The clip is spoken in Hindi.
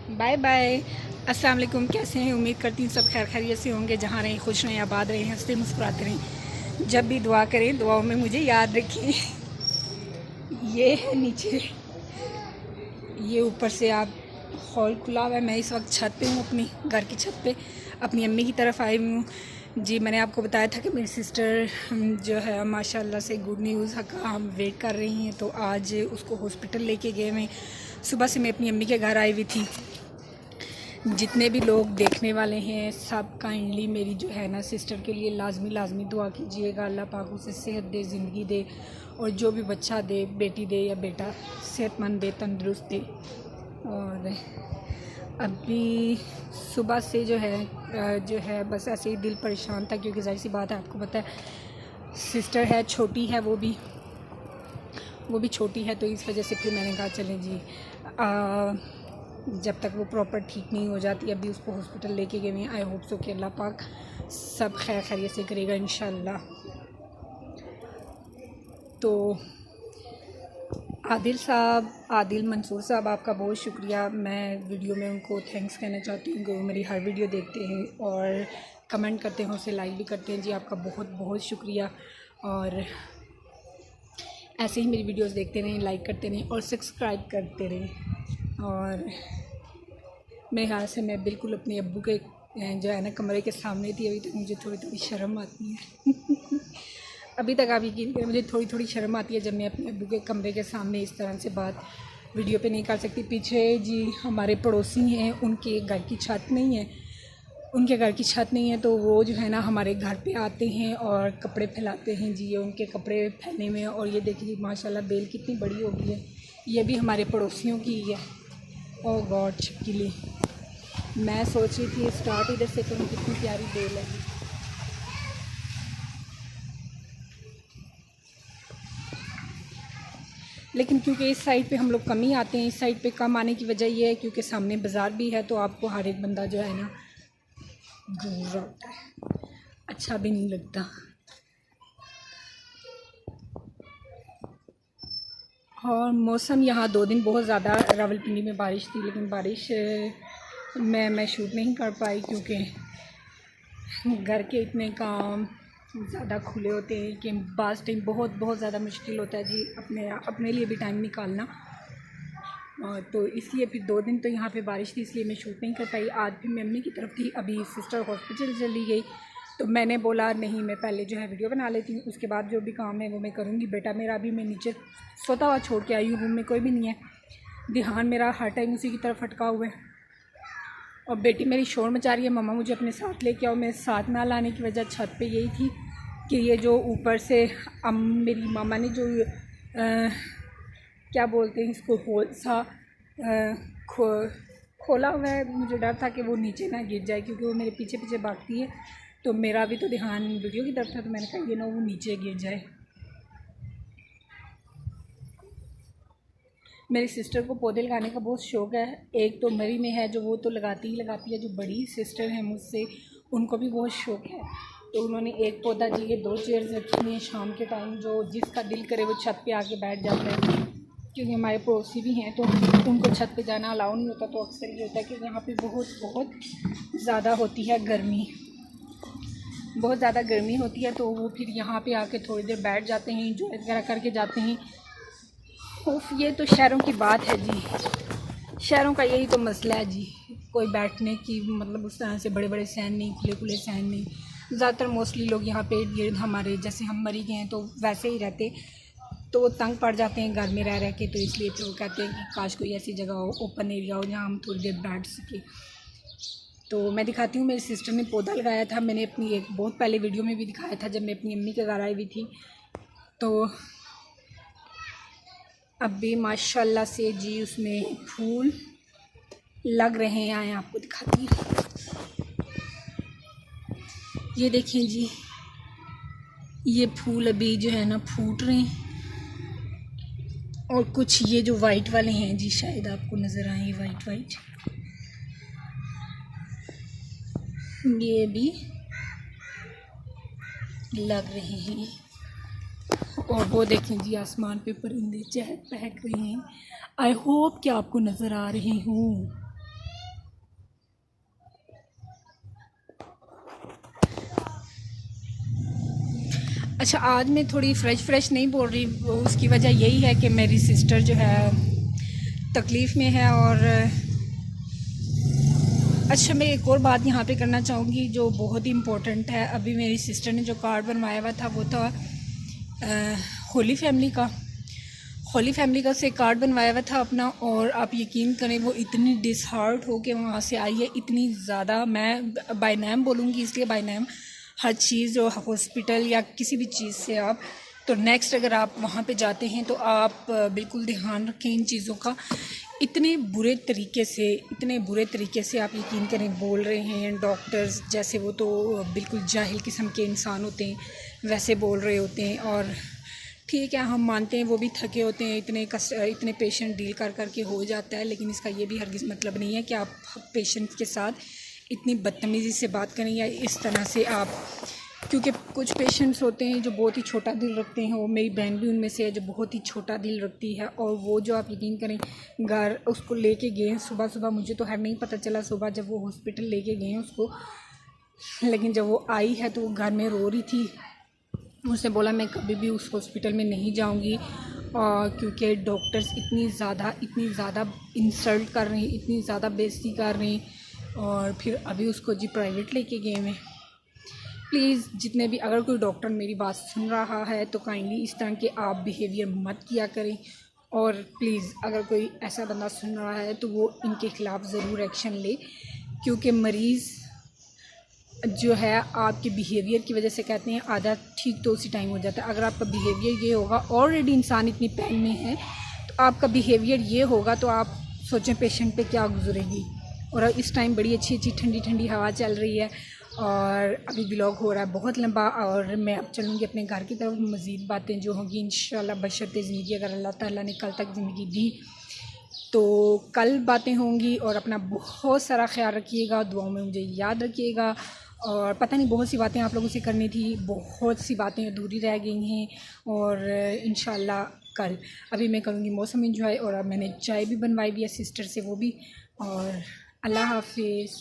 Bye bye. अस्सलाम वालेकुम। कैसे हैं? उम्मीद करती हूँ सब खैर खैरियत से होंगे। जहाँ रहें खुश रहें, आबाद रहें, हंसते मुस्कुराते रहें। जब भी दुआ करें दुआओं में मुझे याद रखें। ये है नीचे, ये ऊपर से आप हॉल खुला हुआ है। मैं इस वक्त छत पे हूँ, अपनी घर की छत पे अपनी अम्मी की तरफ आई हुई हूँ। जी, मैंने आपको बताया था कि मेरी सिस्टर जो है माशाल्लाह से गुड न्यूज़ का हम वेट कर रही हैं, तो आज उसको हॉस्पिटल लेके गए हुए। सुबह से मैं अपनी अम्मी के घर आई हुई थी। जितने भी लोग देखने वाले हैं सब काइंडली मेरी जो है ना सिस्टर के लिए लाजमी दुआ कीजिएगा। अल्लाह पाक उसे सेहत दे, ज़िंदगी दे, और जो भी बच्चा दे, बेटी दे या बेटा, सेहतमंद दे, तंदुरुस्त दे। और अभी सुबह से जो है बस ऐसे ही दिल परेशान था, क्योंकि जाहिर सी बात है, आपको पता है सिस्टर है, छोटी है, वो भी छोटी है, तो इस वजह से फिर मैंने कहा चलें जी, जब तक वो प्रॉपर ठीक नहीं हो जाती, अभी उसको हॉस्पिटल लेके गए हैं। आई होप सो कि अल्लाह पाक सब खैर खैरियत से करेगा इंशाल्लाह। तो आदिल मंसूर साहब, आपका बहुत शुक्रिया। मैं वीडियो में उनको थैंक्स कहना चाहती हूँ कि वो मेरी हर वीडियो देखते हैं और कमेंट करते हैं, उसे लाइक भी करते हैं। जी, आपका बहुत बहुत शुक्रिया। और ऐसे ही मेरी वीडियोस देखते रहें, लाइक करते रहें और सब्सक्राइब करते रहें। और मेरे ख्याल से मैं बिल्कुल अपने अब्बू के जो है ना कमरे के सामने थी। अभी तक मुझे थोड़ी शर्म आती है। अभी तक आप यकीन करें, मुझे थोड़ी शर्म आती है जब मैं अपने अब्बू के कमरे के सामने इस तरह से बात वीडियो पे नहीं कर सकती। पीछे जी हमारे पड़ोसी हैं, उनके घर की छत नहीं है, तो वो जो है ना हमारे घर पे आते हैं और कपड़े फैलाते हैं। जी, ये उनके कपड़े फैले हुए हैं। और ये देखिए माशाल्लाह बेल कितनी बड़ी हो गई है। ये भी हमारे पड़ोसियों की ही है। ओह गॉड, छिपकली। मैं सोच रही थी स्टार्ट इधर से करूँ, कितनी प्यारी बेल है। लेकिन क्योंकि इस साइड पे हम लोग कम ही आते हैं, इस साइड पे कम आने की वजह ये है क्योंकि सामने बाज़ार भी है, तो आपको हर एक बंदा जो है ना दूर होता है, अच्छा भी नहीं लगता। और मौसम यहाँ 2 दिन बहुत ज़्यादा रावलपिंडी में बारिश थी, लेकिन बारिश मैं शूट नहीं कर पाई क्योंकि घर के इतने काम ज़्यादा खुले होते हैं कि बाज़ टाइम बहुत ज़्यादा मुश्किल होता है जी अपने लिए भी टाइम निकालना। तो इसलिए फिर 2 दिन तो यहाँ पे बारिश थी, इसलिए मैं शूट नहीं कर पाई। आज भी मैं अम्मी की तरफ थी, अभी सिस्टर हॉस्पिटल चली गई, तो मैंने बोला नहीं, मैं पहले जो है वीडियो बना लेती हूँ, उसके बाद जो भी काम है वो मैं करूँगी। बेटा मेरा अभी मैं नीचे सोता हुआ छोड़ के आई हूँ, रूम में कोई भी नहीं है, ध्यान मेरा हर टाइम उसी की तरफ अटका हुआ है। और बेटी मेरी शोर मचा रही है, मम्मा मुझे अपने साथ लेके आओ। मेरे साथ ना लाने की वजह छत पे यही थी कि ये जो ऊपर से मेरी मामा ने जो क्या बोलते हैं इसको, होल सा खोला हुआ है। मुझे डर था कि वो नीचे ना गिर जाए, क्योंकि वो मेरे पीछे पीछे भागती है, तो मेरा भी तो ध्यान वीडियो की तरफ था, तो मैंने कहा ये ना वो नीचे गिर जाए। मेरी सिस्टर को पौधे लगाने का बहुत शौक़ है। एक तो मरी में है जो वो तो लगाती है। जो बड़ी सिस्टर है मुझसे, उनको भी बहुत शौक़ है, तो उन्होंने एक पौधा जी, ये 2 चेयर्स रखी हुई हैं। शाम के टाइम जो जिसका दिल करे वो छत पे आके बैठ जाता है, क्योंकि हमारे पड़ोसी भी हैं तो उनको छत पे जाना अलाउ नहीं होता। तो अक्सर ये होता है कि यहाँ पे बहुत ज़्यादा होती है गर्मी, बहुत ज़्यादा गर्मी होती है, तो वो फिर यहाँ पे आके थोड़ी देर बैठ जाते हैं, इंजॉय वगैरह करके जाते हैं। उफ, ये तो शहरों की बात है जी, शहरों का यही तो मसला है जी, कोई बैठने की मतलब उस तरह से बड़े सहन नहीं, खुले सहन नहीं। ज़्यादातर मोस्टली लोग यहाँ पे ये हमारे जैसे हम मरी गए हैं तो वैसे ही रहते, तो वो तंग पड़ जाते हैं घर में रह के, तो इसलिए फिर वो कहते हैं कि काश कोई ऐसी जगह हो, ओपन एरिया हो, जहाँ हम थोड़ी देर बैठ सके। तो मैं दिखाती हूँ, मेरी सिस्टर ने पौधा लगाया था, मैंने अपनी एक बहुत पहले वीडियो में भी दिखाया था जब मैं अपनी अम्मी के घर आई हुई थी। तो अभी माशाल्लाह से जी उसमें फूल लग रहे हैं, आए आपको दिखाती हूँ। ये देखें जी, ये फूल अभी जो है ना फूट रहे हैं, और कुछ ये जो वाइट वाले हैं जी, शायद आपको नज़र आए वाइट, ये भी लग रहे हैं। और वो देखें जी, आसमान पे परिंदे चहक पहक रहे हैं। आई होप कि आपको नज़र आ रहे हों। अच्छा, आज मैं थोड़ी फ्रेश नहीं बोल रही, उसकी वजह यही है कि मेरी सिस्टर जो है तकलीफ़ में है। और अच्छा, मैं एक और बात यहाँ पे करना चाहूँगी जो बहुत ही इम्पोर्टेंट है। अभी मेरी सिस्टर ने जो कार्ड बनवाया हुआ था वो था होली फैमिली का। होली फैमिली का से कार्ड बनवाया हुआ था अपना, और आप यकीन करें वो इतनी डिसहार्ट हो के वहाँ से आई है, इतनी ज़्यादा। मैं बाय नेम बोलूँगी इसलिए बाय नेम, हर चीज़ जो हॉस्पिटल या किसी भी चीज़ से आप तो नेक्स्ट अगर आप वहाँ पे जाते हैं तो आप बिल्कुल ध्यान रखें इन चीज़ों का। इतने बुरे तरीके से आप यकीन करें बोल रहे हैं डॉक्टर्स, जैसे वो तो बिल्कुल जाहिल किस्म के इंसान होते हैं वैसे बोल रहे होते हैं। और ठीक है, हम मानते हैं वो भी थके होते हैं, इतने पेशेंट डील कर के हो जाता है, लेकिन इसका ये भी हरगिज़ मतलब नहीं है कि आप पेशेंट के साथ इतनी बदतमीज़ी से बात करें या इस तरह से आप, क्योंकि कुछ पेशेंट्स होते हैं जो बहुत ही छोटा दिल रखते हैं। वो मेरी बहन भी उनमें से है जो बहुत ही छोटा दिल रखती है। और वो जो आप यकीन करें घर उसको लेके गए सुबह, मुझे तो हर नहीं पता चला सुबह जब वो हॉस्पिटल लेके गए उसको, लेकिन जब वो आई है तो वो घर में रो रही थी। उसने बोला मैं कभी भी उस हॉस्पिटल में नहीं जाऊंगी, क्योंकि डॉक्टर्स इतनी ज़्यादा इंसल्ट कर रहे हैं, इतनी ज़्यादा बेइज्जती कर रहे हैं। और फिर अभी उसको जी प्राइवेट लेके गए हैं। प्लीज़ जितने भी, अगर कोई डॉक्टर मेरी बात सुन रहा है तो काइंडली इस तरह के आप बिहेवियर मत किया करें। और प्लीज़ अगर कोई ऐसा बंदा सुन रहा है तो वो इनके ख़िलाफ़ ज़रूर एक्शन ले, क्योंकि मरीज़ जो है आपके बिहेवियर की वजह से कहते हैं आधा ठीक तो उसी टाइम हो जाता है। अगर आपका बिहेवियर ये होगा, ऑलरेडी इंसान इतनी पेन में है, तो आपका बिहेवियर ये होगा तो आप सोचें पेशेंट पे क्या गुजरेगी। और इस टाइम बड़ी अच्छी ठंडी हवा चल रही है और अभी व्लॉग हो रहा है बहुत लंबा, और मैं अब चलूँगी अपने घर की तरफ। मज़ीद बातें जो होंगी इंशाल्लाह बशर्ते ज़िंदगी, अगर अल्लाह ताला ने कल तक ज़िंदगी दी तो कल बातें होंगी। और अपना बहुत सारा ख्याल रखिएगा, दुआओं में मुझे याद रखिएगा। और पता नहीं बहुत सी बातें आप लोगों से करनी थी, बहुत सी बातें अधूरी रह गई हैं। और इंशाल्लाह कल, अभी मैं करूँगी मौसम एंजॉय। और अब मैंने चाय भी बनवाई भी है सिस्टर से, वो भी। और अल्लाह हाफिज़।